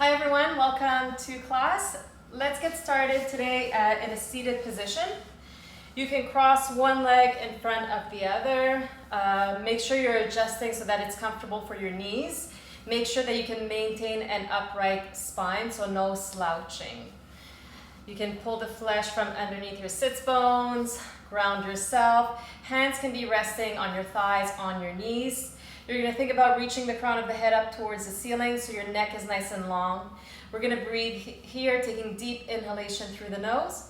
Hi everyone, welcome to class. Let's get started today in a seated position. You can cross one leg in front of the other. Make sure you're adjusting so that it's comfortable for your knees. Make sure that you can maintain an upright spine, so no slouching. You can pull the flesh from underneath your sits bones, ground yourself. Hands can be resting on your thighs, on your knees. You're going to think about reaching the crown of the head up towards the ceiling so your neck is nice and long. We're going to breathe here, taking deep inhalation through the nose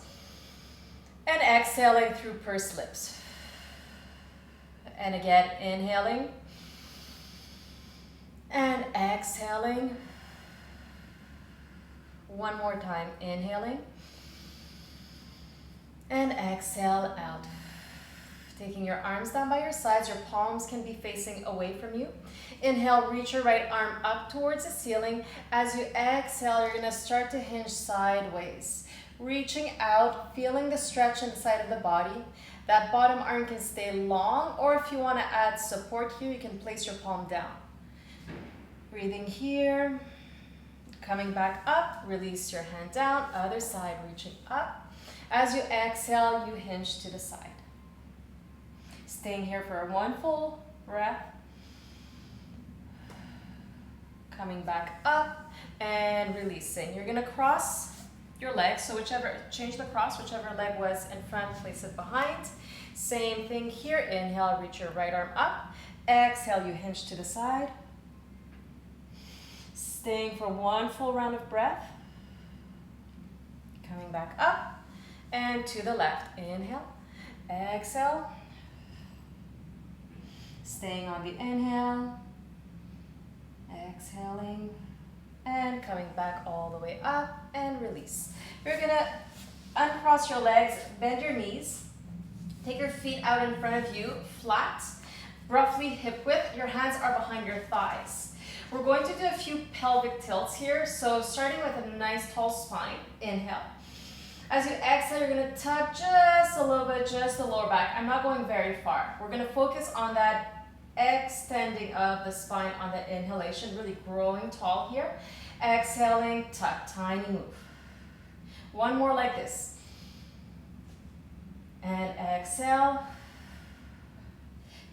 and exhaling through pursed lips. And again, inhaling and exhaling. One more time, inhaling and exhale out. Taking your arms down by your sides, your palms can be facing away from you. Inhale, reach your right arm up towards the ceiling. As you exhale, you're going to start to hinge sideways. Reaching out, feeling the stretch inside of the body. That bottom arm can stay long, or if you want to add support here, you can place your palm down. Breathing here, coming back up, release your hand down, other side reaching up. As you exhale, you hinge to the side. Staying here for one full breath. Coming back up and releasing. You're going to cross your legs. So change the cross, whichever leg was in front, place it behind. Same thing here. Inhale, reach your right arm up. Exhale, you hinge to the side. Staying for one full round of breath. Coming back up and to the left. Inhale, exhale. Staying on the inhale, exhaling, and coming back all the way up and release. You're gonna uncross your legs, bend your knees, take your feet out in front of you, flat, roughly hip width. Your hands are behind your thighs. We're going to do a few pelvic tilts here, so starting with a nice tall spine, inhale. As you exhale, you're gonna tuck just a little bit, just the lower back. I'm not going very far. We're gonna focus on that extending of the spine on the inhalation, really growing tall here. Exhaling, tuck, tiny move. One more like this. And exhale.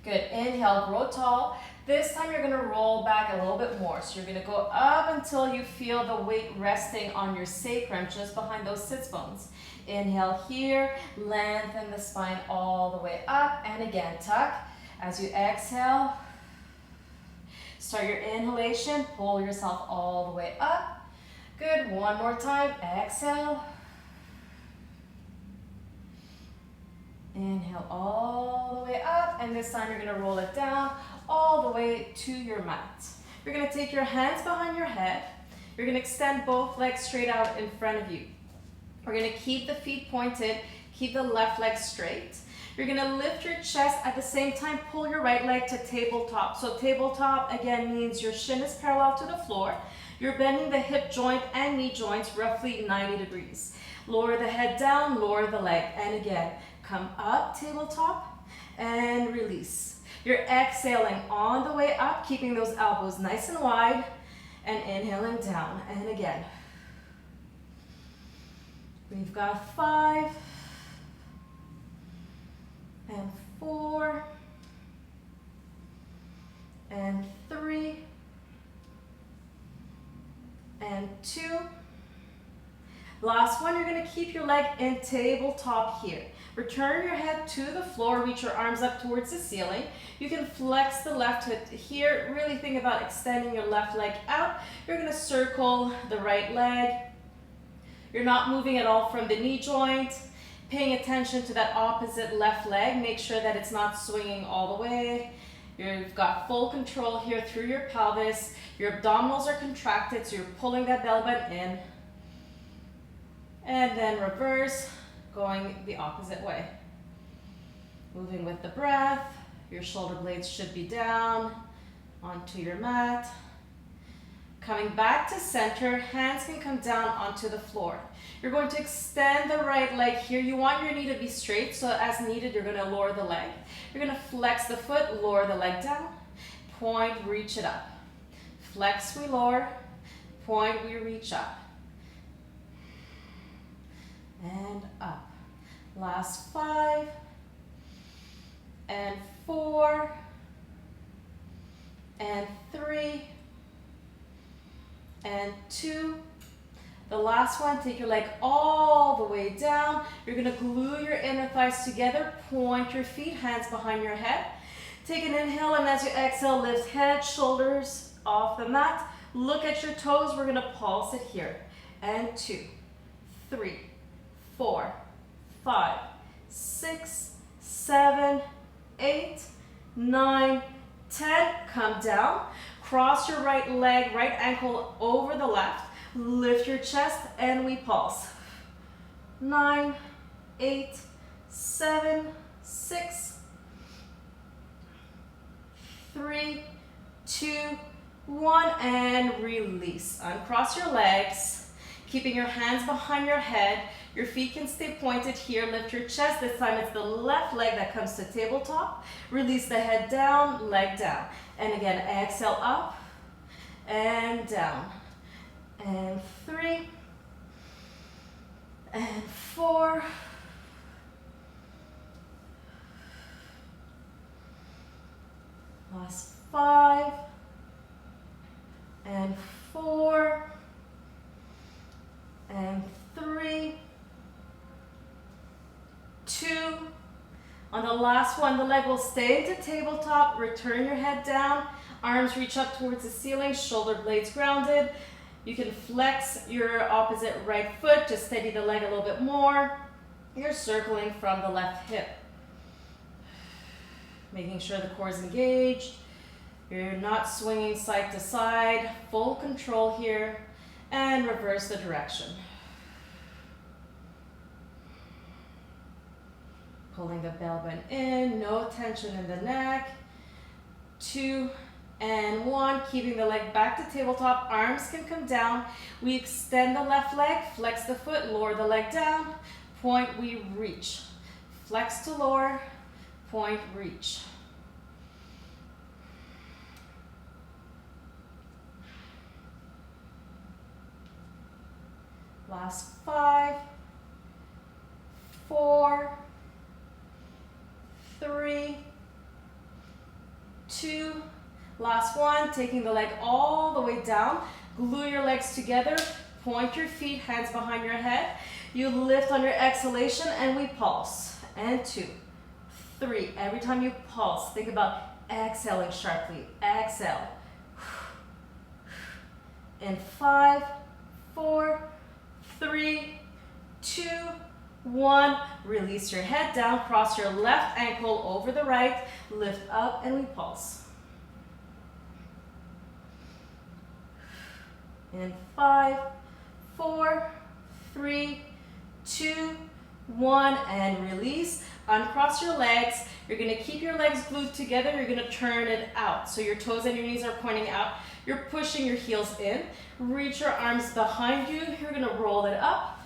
Good, inhale, grow tall. This time you're gonna roll back a little bit more. So you're gonna go up until you feel the weight resting on your sacrum, just behind those sits bones. Inhale here, lengthen the spine all the way up, and again, tuck. As you exhale, start your inhalation, pull yourself all the way up. Good, one more time, exhale. Inhale all the way up, and this time you're gonna roll it down all the way to your mat. You're gonna take your hands behind your head. You're gonna extend both legs straight out in front of you. We're gonna keep the feet pointed, keep the left leg straight. You're gonna lift your chest, at the same time pull your right leg to tabletop. So tabletop again means your shin is parallel to the floor. You're bending the hip joint and knee joints roughly 90 degrees. Lower the head down, lower the leg, and again, come up, tabletop, and release. You're exhaling on the way up, keeping those elbows nice and wide, and inhaling down, and again. We've got 5, and 4, and 3, and 2. Last one, you're gonna keep your leg in tabletop here. Return your head to the floor, reach your arms up towards the ceiling. You can flex the left hip here. Really think about extending your left leg out. You're gonna circle the right leg. You're not moving at all from the knee joint. Paying attention to that opposite left leg. Make sure that it's not swinging all the way. You've got full control here through your pelvis. Your abdominals are contracted, so you're pulling that belly button in. And then reverse, going the opposite way. Moving with the breath. Your shoulder blades should be down onto your mat. Coming back to center, hands can come down onto the floor. You're going to extend the right leg here. You want your knee to be straight, so as needed, you're going to lower the leg. You're going to flex the foot, lower the leg down, point, reach it up. Flex, we lower, point, we reach up. And up. Last 5 and 4 and 3 and 2. The last one, take your leg all the way down. You're gonna glue your inner thighs together, point your feet, hands behind your head. Take an inhale, and as you exhale, lift head, shoulders off the mat. Look at your toes, we're gonna pulse it here. And 2, 3, 4, 5, 6, 7, 8, 9, 10. Come down. Cross your right leg, right ankle over the left. Lift your chest and we pulse. 9, 8, 7, 6, 3, 2, 1, and release. Uncross your legs, keeping your hands behind your head. Your feet can stay pointed here. Lift your chest. This time it's the left leg that comes to tabletop. Release the head down, leg down. And again, exhale up and down. And 3 and 4 last 5 and 4 and 3, 2. On the last one, the leg will stay into tabletop. Return your head down, arms reach up towards the ceiling, shoulder blades grounded. You can flex your opposite right foot, just steady the leg a little bit more. You're circling from the left hip. Making sure the core is engaged. You're not swinging side to side. Full control here. And reverse the direction. Pulling the bell band in, no tension in the neck. 2 and 1, keeping the leg back to tabletop, arms can come down. We extend the left leg, flex the foot, lower the leg down, point, we reach. Flex to lower, point, reach. Last 5, 4, 3, 2, last one, taking the leg all the way down. Glue your legs together, point your feet, hands behind your head. You lift on your exhalation and we pulse. And 2, 3. Every time you pulse, think about exhaling sharply. Exhale. And 5, 4, 3, 2, 1. Release your head down, cross your left ankle over the right, lift up and we pulse. In 5, 4, 3, 2, 1, and release. Uncross your legs. You're going to keep your legs glued together. You're going to turn it out. So your toes and your knees are pointing out. You're pushing your heels in. Reach your arms behind you. You're going to roll it up.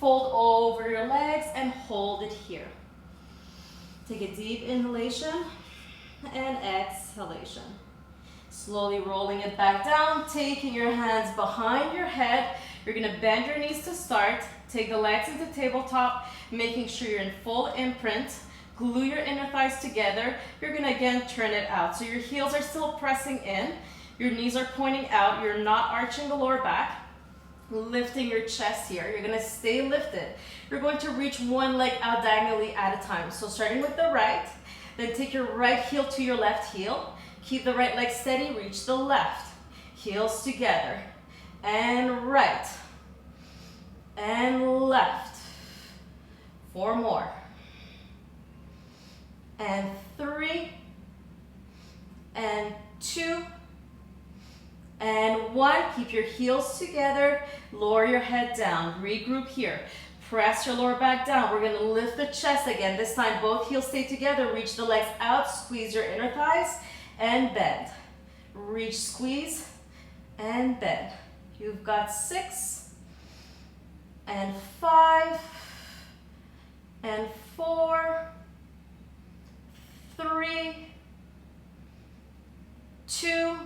Fold over your legs and hold it here. Take a deep inhalation and exhalation. Slowly rolling it back down, taking your hands behind your head. You're gonna bend your knees to start. Take the legs into tabletop, making sure you're in full imprint. Glue your inner thighs together. You're gonna again turn it out. So your heels are still pressing in. Your knees are pointing out. You're not arching the lower back. Lifting your chest here. You're gonna stay lifted. You're going to reach one leg out diagonally at a time. So starting with the right, then take your right heel to your left heel. Keep the right leg steady, reach the left. Heels together. And right. And left. 4 more. And 3. And 2. And 1. Keep your heels together. Lower your head down. Regroup here. Press your lower back down. We're going to lift the chest again. This time both heels stay together. Reach the legs out. Squeeze your inner thighs. And bend. Reach, squeeze, and bend. You've got 6, and 5, and 4, 3, 2,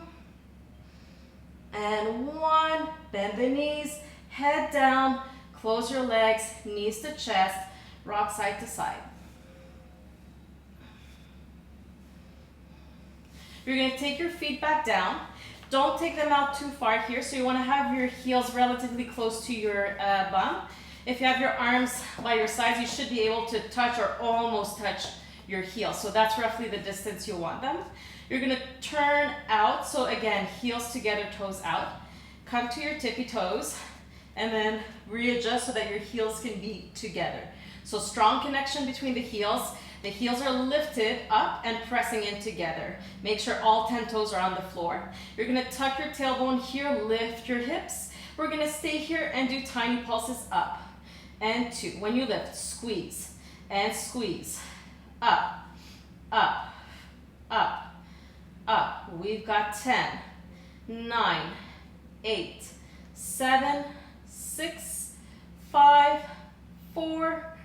and 1. Bend the knees, head down, close your legs, knees to chest, rock side to side. You're going to take your feet back down. Don't take them out too far here, so you want to have your heels relatively close to your bum. If you have your arms by your sides, you should be able to touch or almost touch your heels. So that's roughly the distance you want them. You're going to turn out, so again, heels together, toes out. Come to your tippy toes, and then readjust so that your heels can be together. So strong connection between the heels. The heels are lifted up and pressing in together. Make sure all 10 toes are on the floor. You're going to tuck your tailbone here, lift your hips. We're going to stay here and do tiny pulses up and 2. When you lift, squeeze and squeeze. Up, up, up, up. We've got 10, 9, 8, 7, 6, 5, 4,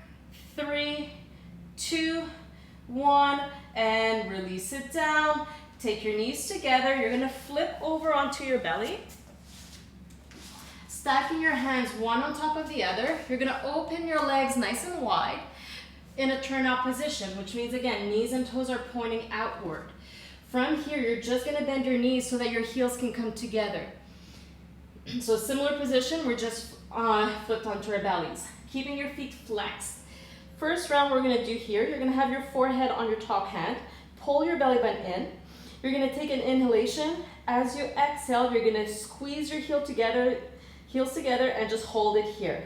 3, 2, 1, and release it down. Take your knees together. You're going to flip over onto your belly. Stacking your hands one on top of the other. You're going to open your legs nice and wide in a turnout position, which means, again, knees and toes are pointing outward. From here, you're just going to bend your knees so that your heels can come together. So similar position, we're just flipped onto our bellies. Keeping your feet flexed. First round we're going to do here, you're going to have your forehead on your top hand. Pull your belly button in. You're going to take an inhalation. As you exhale, you're going to squeeze your heels together, and just hold it here.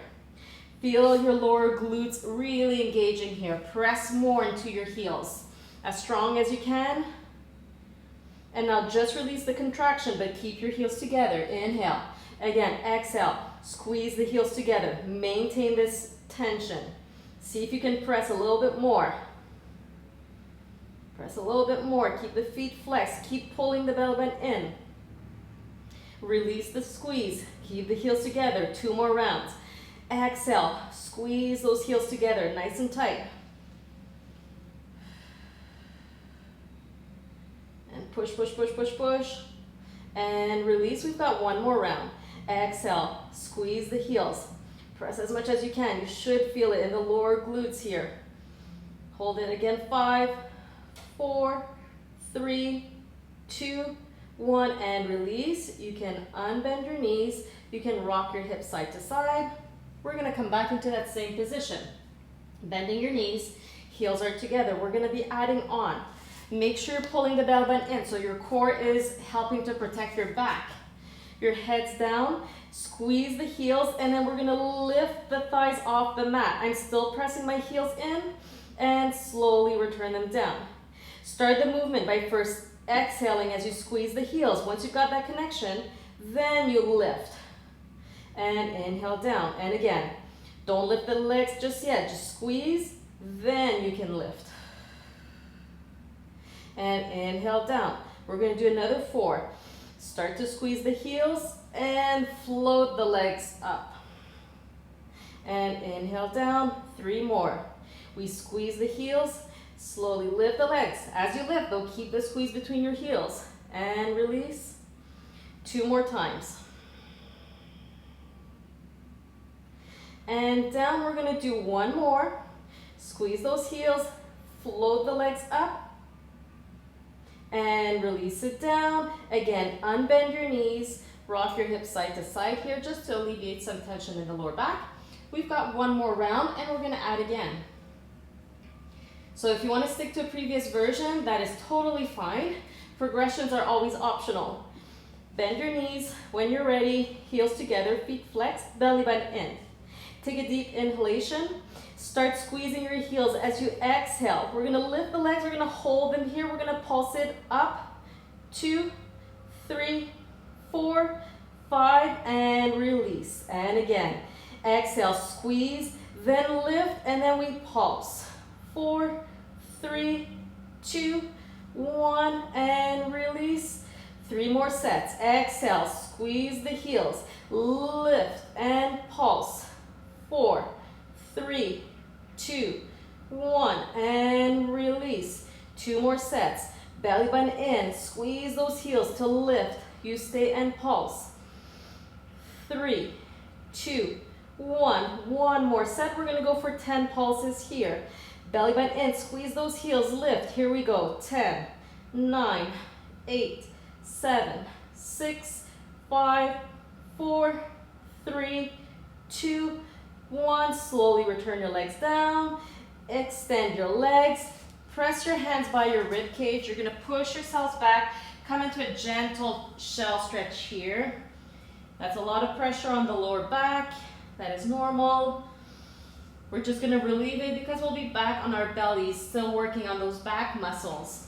Feel your lower glutes really engaging here. Press more into your heels. As strong as you can. And now just release the contraction, but keep your heels together. Inhale. Again, exhale. Squeeze the heels together. Maintain this tension. See if you can press a little bit more. Press a little bit more. Keep the feet flexed. Keep pulling the belly button in. Release the squeeze. Keep the heels together. 2 more rounds. Exhale. Squeeze those heels together, nice and tight. And push, push, push, push, push. And release. We've got 1 more round. Exhale. Squeeze the heels. Press as much as you can. You should feel it in the lower glutes here. Hold it again. 5, 4, 3, 2, 1, and release. You can unbend your knees. You can rock your hips side to side. We're going to come back into that same position. Bending your knees, heels are together. We're going to be adding on. Make sure you're pulling the belly button in so your core is helping to protect your back. Your head's down, squeeze the heels, and then we're going to lift the thighs off the mat. I'm still pressing my heels in and slowly return them down. Start the movement by first exhaling as you squeeze the heels. Once you've got that connection, then you lift. And inhale down. And again, don't lift the legs just yet. Just squeeze, then you can lift. And inhale down. We're going to do another 4. Start to squeeze the heels and float the legs up. And inhale down. 3 more. We squeeze the heels. Slowly lift the legs. As you lift, though, keep the squeeze between your heels. And release. 2 more times. And down, we're going to do 1 more. Squeeze those heels. Float the legs up. And release it down. Again, unbend your knees. Rock your hips side to side here just to alleviate some tension in the lower back. We've got 1 more round and we're going to add again. So if you want to stick to a previous version, that is totally fine. Progressions are always optional. Bend your knees when you're ready. Heels together, feet flexed, belly button in. Take a deep inhalation. Start squeezing your heels as you exhale. We're going to lift the legs. We're going to hold them here. We're going to pulse it up. 2, 3, 4, 5, and release. And again, exhale, squeeze, then lift, and then we pulse. 4, 3, 2, 1, and release. 3 more sets. Exhale, squeeze the heels, lift, and pulse. 4, 3, 2, 1, and release. 2 more sets. Belly button in, squeeze those heels to lift. You stay and pulse. 3, 2, 1. One more set. We're going to go for 10 pulses here. Belly button in, squeeze those heels, lift. Here we go. 10, 9, 8, 7, 6, 5, 4, 3, 2, 1. Slowly return your legs down. Extend your legs. Press your hands by your rib cage. You're going to push yourselves back. Come into a gentle shell stretch here. That's a lot of pressure on the lower back. That is normal. We're just going to relieve it because we'll be back on our bellies, still working on those back muscles.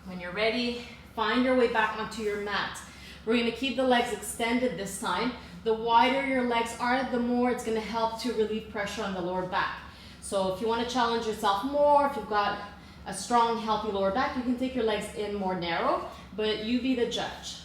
When you're ready, find your way back onto your mat. We're going to keep the legs extended this time. The wider your legs are, the more it's going to help to relieve pressure on the lower back. So if you want to challenge yourself more, if you've got a strong, healthy lower back, you can take your legs in more narrow, but you be the judge.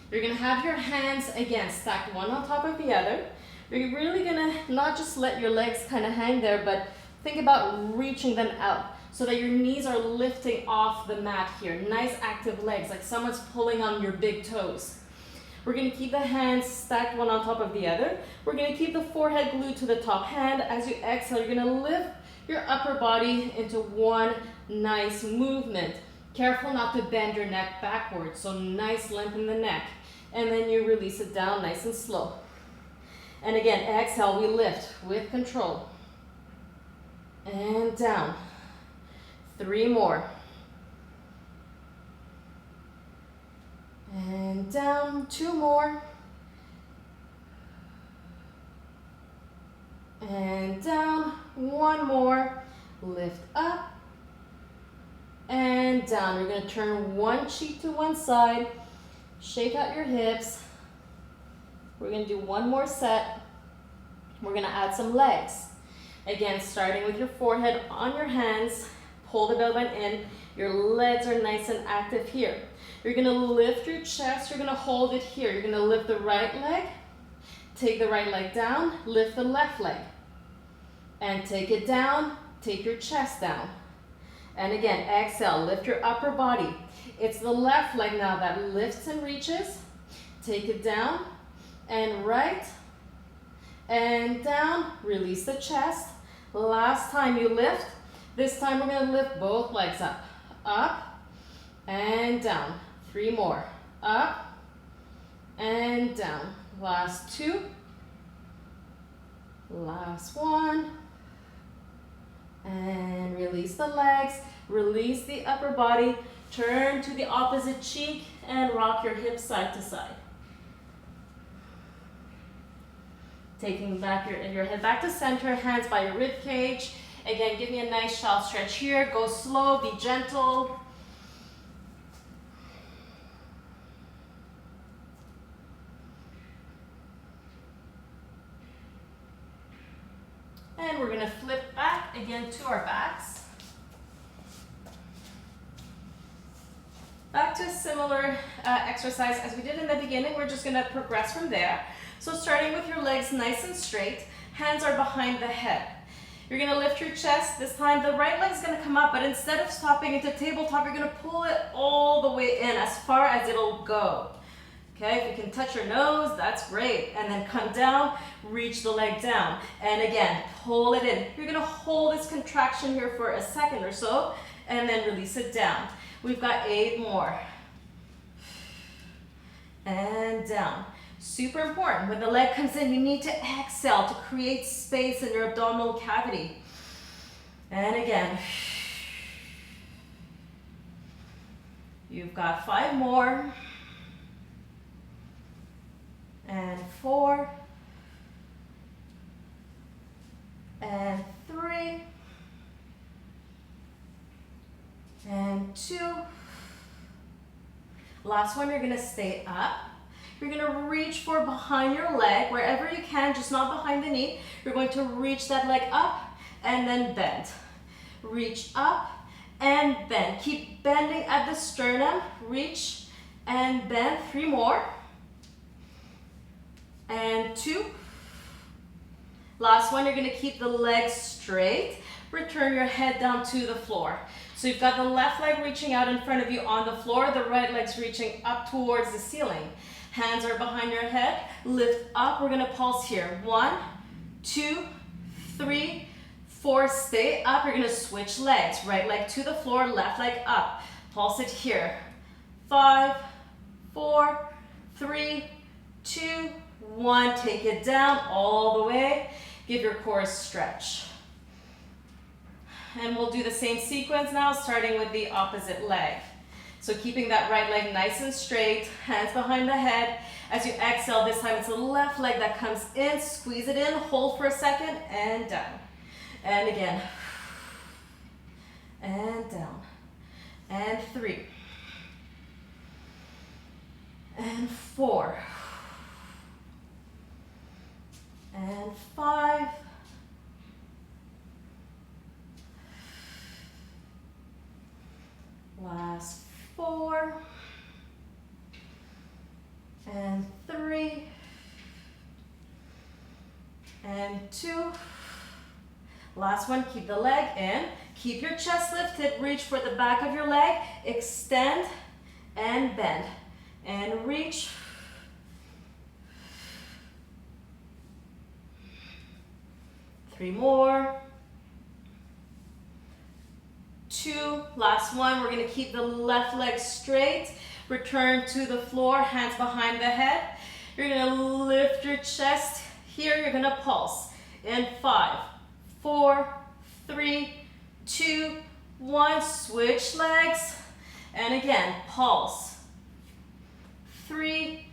You're going to have your hands, again, stacked one on top of the other. You're really going to not just let your legs kind of hang there, but think about reaching them out so that your knees are lifting off the mat here. Nice active legs, like someone's pulling on your big toes. We're going to keep the hands stacked one on top of the other. We're going to keep the forehead glued to the top hand. As you exhale, you're going to lift your upper body into one nice movement. Careful not to bend your neck backwards, so nice length in the neck. And then you release it down nice and slow. And again, exhale, we lift with control. And down. 3 more. And down. 2 more. And down. 1 more. Lift up. And down. We're going to turn one cheek to one side. Shake out your hips. We're going to do 1 more set. We're going to add some legs. Again, starting with your forehead on your hands. Pull the belly button in. Your legs are nice and active here. You're going to lift your chest. You're going to hold it here. You're going to lift the right leg. Take the right leg down. Lift the left leg. And take it down. Take your chest down. And again, exhale. Lift your upper body. It's the left leg now that lifts and reaches. Take it down. And right, and down, release the chest. Last time you lift, this time we're going to lift both legs up, and down. 3 more, up, and down. Last 2, last 1, and release the legs, release the upper body, turn to the opposite cheek, and rock your hips side to side. Taking back your head back to center, hands by your rib cage. Again, give me a nice shallow stretch here. Go slow, be gentle. And we're going to flip back again to our backs. Back to a similar exercise as we did in the beginning. We're just going to progress from there. So starting with your legs nice and straight, hands are behind the head. You're going to lift your chest. This time the right leg is going to come up, but instead of stopping into tabletop, you're going to pull it all the way in as far as it'll go. Okay, if you can touch your nose, that's great. And then come down, reach the leg down. And again, pull it in. You're going to hold this contraction here for a second or so, and then release it down. We've got 8 more. And down. Super important. When the leg comes in, you need to exhale to create space in your abdominal cavity. And again. You've got 5 more. And 4. And 3. And 2. Last one, you're going to stay up. You're going to reach for behind your leg, wherever you can, just not behind the knee. You're going to reach that leg up and then bend. Reach up and bend. Keep bending at the sternum. Reach and bend. 3 more. And 2. Last one, you're going to keep the legs straight. Return your head down to the floor. So you've got the left leg reaching out in front of you on the floor, the right leg's reaching up towards the ceiling. Hands are behind your head. Lift up. We're gonna pulse here. 1, 2, 3, 4. Stay up. You're gonna switch legs. Right leg to the floor, left leg up. Pulse it here. 5, 4, 3, 2, 1. Take it down all the way. Give your core a stretch. And we'll do the same sequence now, starting with the opposite leg. So keeping that right leg nice and straight, hands behind the head. As you exhale, this time it's the left leg that comes in. Squeeze it in, hold for a second, and down. And again. And down. And 3. And 4. And 5. Last 4. And 3. And 2. Last one, keep the leg in. Keep your chest lifted, reach for the back of your leg, extend and bend. And reach. Three more. 2, last one. We're gonna keep the left leg straight. Return to the floor, hands behind the head. You're gonna lift your chest. Here, you're gonna pulse. In 5, 4, 3, 2, 1. Switch legs. And again, pulse. 3,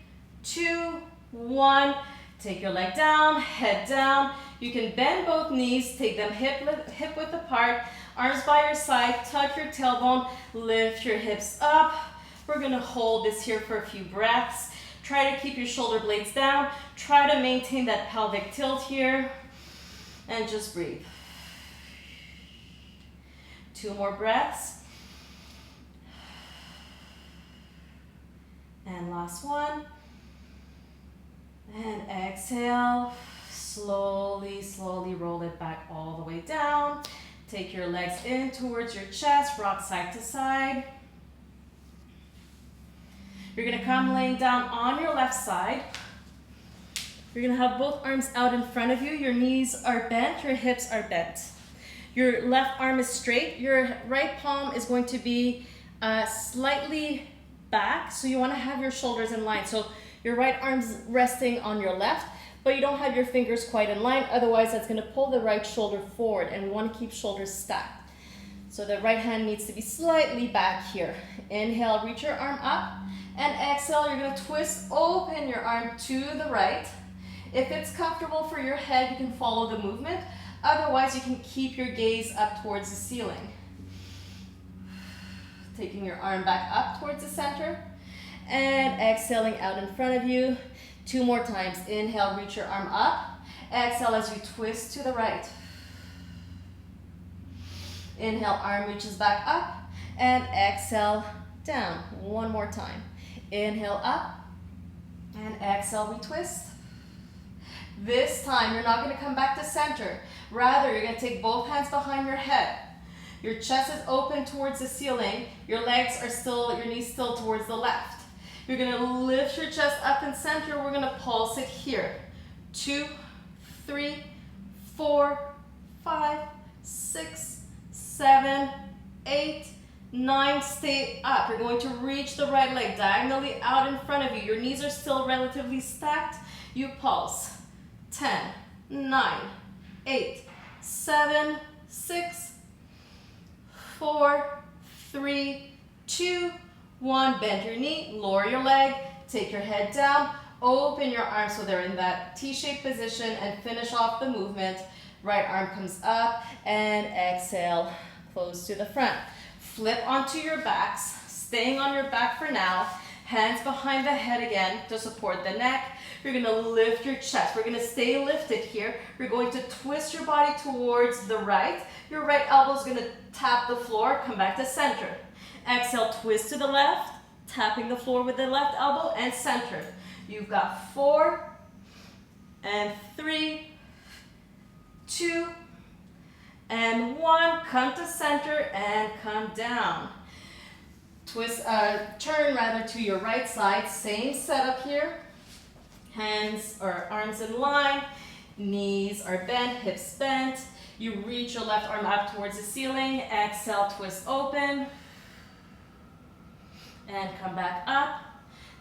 2, 1. Take your leg down, head down. You can bend both knees, take them hip width apart, arms by your side, tuck your tailbone, lift your hips up. We're gonna hold this here for a few breaths. Try to keep your shoulder blades down. Try to maintain that pelvic tilt here. And just breathe. 2 more breaths. And last one. And exhale. Slowly, slowly roll it back all the way down. Take your legs in towards your chest, rock side to side. You're gonna come laying down on your left side. You're gonna have both arms out in front of you. Your knees are bent, your hips are bent. Your left arm is straight. Your right palm is going to be slightly back, so you wanna have your shoulders in line. So your right arm's resting on your left, but you don't have your fingers quite in line, otherwise that's gonna pull the right shoulder forward, and we wanna keep shoulders stacked. So the right hand needs to be slightly back here. Inhale, reach your arm up, and exhale, you're gonna twist, open your arm to the right. If it's comfortable for your head, you can follow the movement. Otherwise, you can keep your gaze up towards the ceiling. Taking your arm back up towards the center, and exhaling out in front of you. 2 more times. Inhale, reach your arm up. Exhale as you twist to the right. Inhale, arm reaches back up, and exhale down. 1 more time. Inhale up, and exhale, we twist. This time, you're not gonna come back to center. Rather, you're gonna take both hands behind your head. Your chest is open towards the ceiling. Your legs are still, your knees still towards the left. You're gonna lift your chest up in center. We're gonna pulse it here. 2, 3, 4, 5, 6, 7, 8, 9. Stay up. You're going to reach the right leg diagonally out in front of you. Your knees are still relatively stacked. You pulse. 10, 9, 8, 7, 6, 4, 3, 2, 1. Bend your knee, lower your leg, take your head down, open your arms so they're in that T-shaped position, and finish off the movement. Right arm comes up, and exhale, close to the front. Flip onto your backs, staying on your back for now. Hands behind the head again to support the neck. You're gonna lift your chest. We're gonna stay lifted here. You're going to twist your body towards the right. Your right elbow is gonna tap the floor, come back to center. Exhale, twist to the left, tapping the floor with the left elbow, and center. You've got 4, and 3, 2, and 1. Come to center and come down. turn rather to your right side. Same setup here. Hands or arms in line, knees are bent, hips bent. You reach your left arm up towards the ceiling. Exhale, twist open. And come back up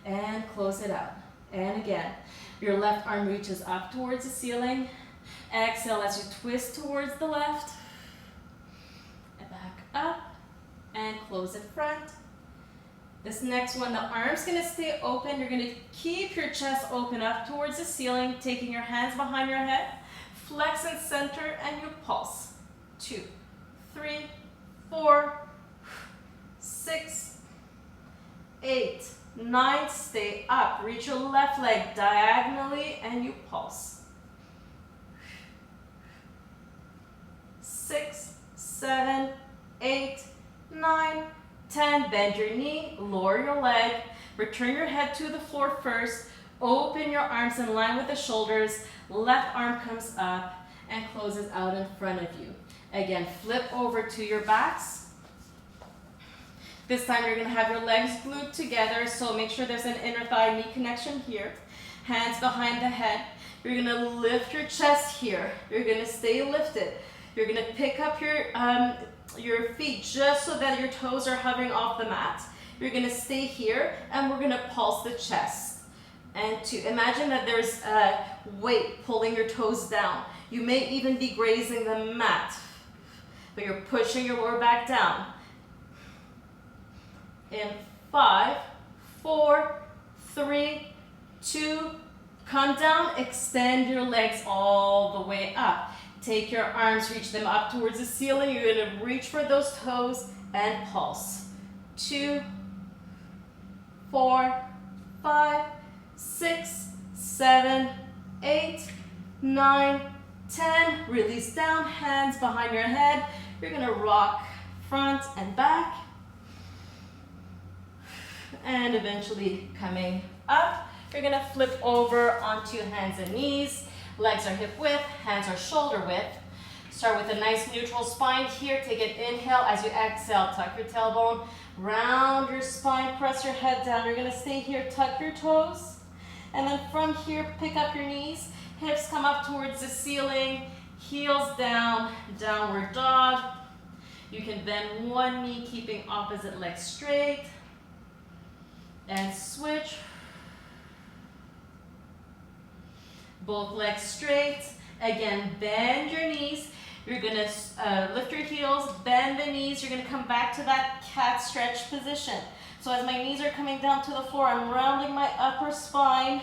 and close it out. And again, your left arm reaches up towards the ceiling. Exhale as you twist towards the left. And back up and close it front. This next one, the arm's gonna stay open. You're gonna keep your chest open up towards the ceiling, taking your hands behind your head. Flex and center and you pulse. 2, 3, 4, 6, 8, 9, stay up. Reach your left leg diagonally and you pulse. 6, 7, 8, 9, 10, bend your knee, lower your leg, return your head to the floor first, open your arms in line with the shoulders, left arm comes up and closes out in front of you. Again, flip over to your backs. This time you're gonna have your legs glued together, so make sure there's an inner thigh knee connection here. Hands behind the head. You're gonna lift your chest here. You're gonna stay lifted. You're gonna pick up your feet just so that your toes are hovering off the mat. You're gonna stay here and we're gonna pulse the chest. And 2, imagine that there's a weight pulling your toes down. You may even be grazing the mat, but you're pushing your lower back down. In 5, 4, 3, 2, come down, extend your legs all the way up. Take your arms, reach them up towards the ceiling. You're gonna reach for those toes and pulse. 2, 4, 5, 6, 7, 8, 9, 10. Release down, hands behind your head. You're gonna rock front and back. And eventually coming up, you're gonna flip over onto hands and knees. Legs are hip width, hands are shoulder width. Start with a nice neutral spine here. Take an inhale. As you exhale, tuck your tailbone, round your spine, press your head down. You're gonna stay here, tuck your toes. And then from here, pick up your knees. Hips come up towards the ceiling, heels down, downward dog. You can bend one knee, keeping opposite leg straight. And switch. Both legs straight. Again, bend your knees. You're gonna lift your heels, bend the knees. You're gonna come back to that cat stretch position. So as my knees are coming down to the floor, I'm rounding my upper spine,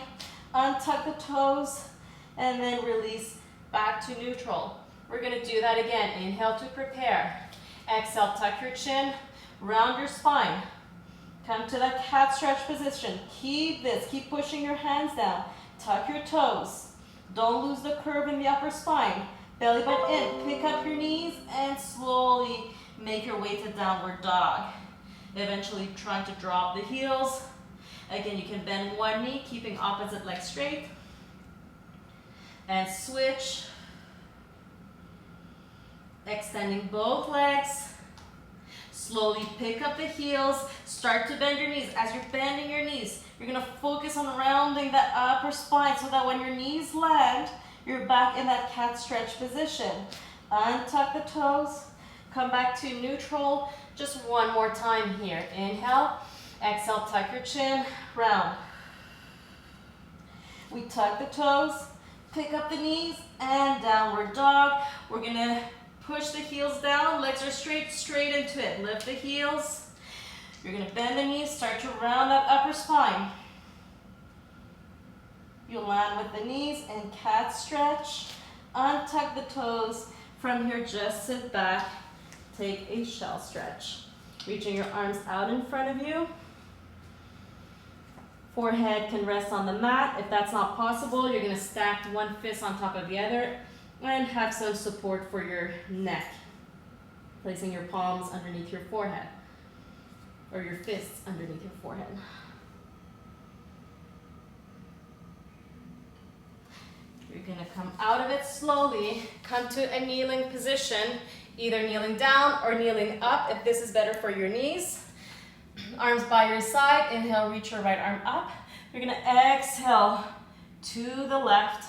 untuck the toes, and then release back to neutral. We're gonna do that again. Inhale to prepare. Exhale, tuck your chin, round your spine. Come to that cat stretch position. Keep this, keep pushing your hands down. Tuck your toes. Don't lose the curve in the upper spine. Belly button in, pick up your knees and slowly make your way to downward dog. Eventually trying to drop the heels. Again, you can bend one knee, keeping opposite leg straight. And switch. Extending both legs. Slowly pick up the heels, start to bend your knees. As you're bending your knees, you're gonna focus on rounding that upper spine so that when your knees land, you're back in that cat stretch position. Untuck the toes, come back to neutral. Just one more time here. Inhale, exhale, tuck your chin, round. We tuck the toes, pick up the knees, and downward dog. We're gonna push the heels down, legs are straight, straight into it. Lift the heels. You're gonna bend the knees, start to round that upper spine. You'll land with the knees and cat stretch. Untuck the toes. From here, just sit back. Take a shell stretch. Reaching your arms out in front of you. Forehead can rest on the mat. If that's not possible, you're gonna stack one fist on top of the other and have some support for your neck. Placing your palms underneath your forehead, or your fists underneath your forehead. You're gonna come out of it slowly, come to a kneeling position, either kneeling down or kneeling up if this is better for your knees. Arms by your side. Inhale, reach your right arm up. You're gonna exhale to the left.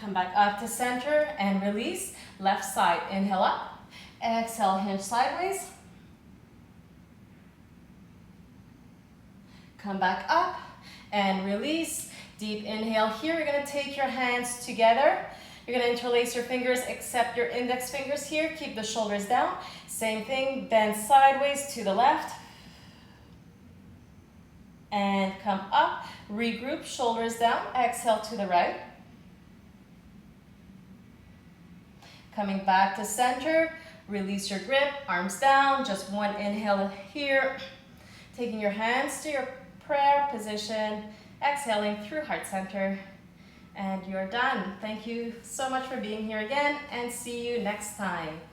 Come back up to center and release. Left side, inhale up. Exhale, hinge sideways. Come back up and release. Deep inhale here. You're gonna take your hands together. You're gonna interlace your fingers, except your index fingers here. Keep the shoulders down. Same thing, bend sideways to the left. And come up, regroup, shoulders down, exhale to the right. Coming back to center, release your grip, arms down, just one inhale here. Taking your hands to your prayer position, exhaling through heart center. And you're done. Thank you so much for being here again, and see you next time.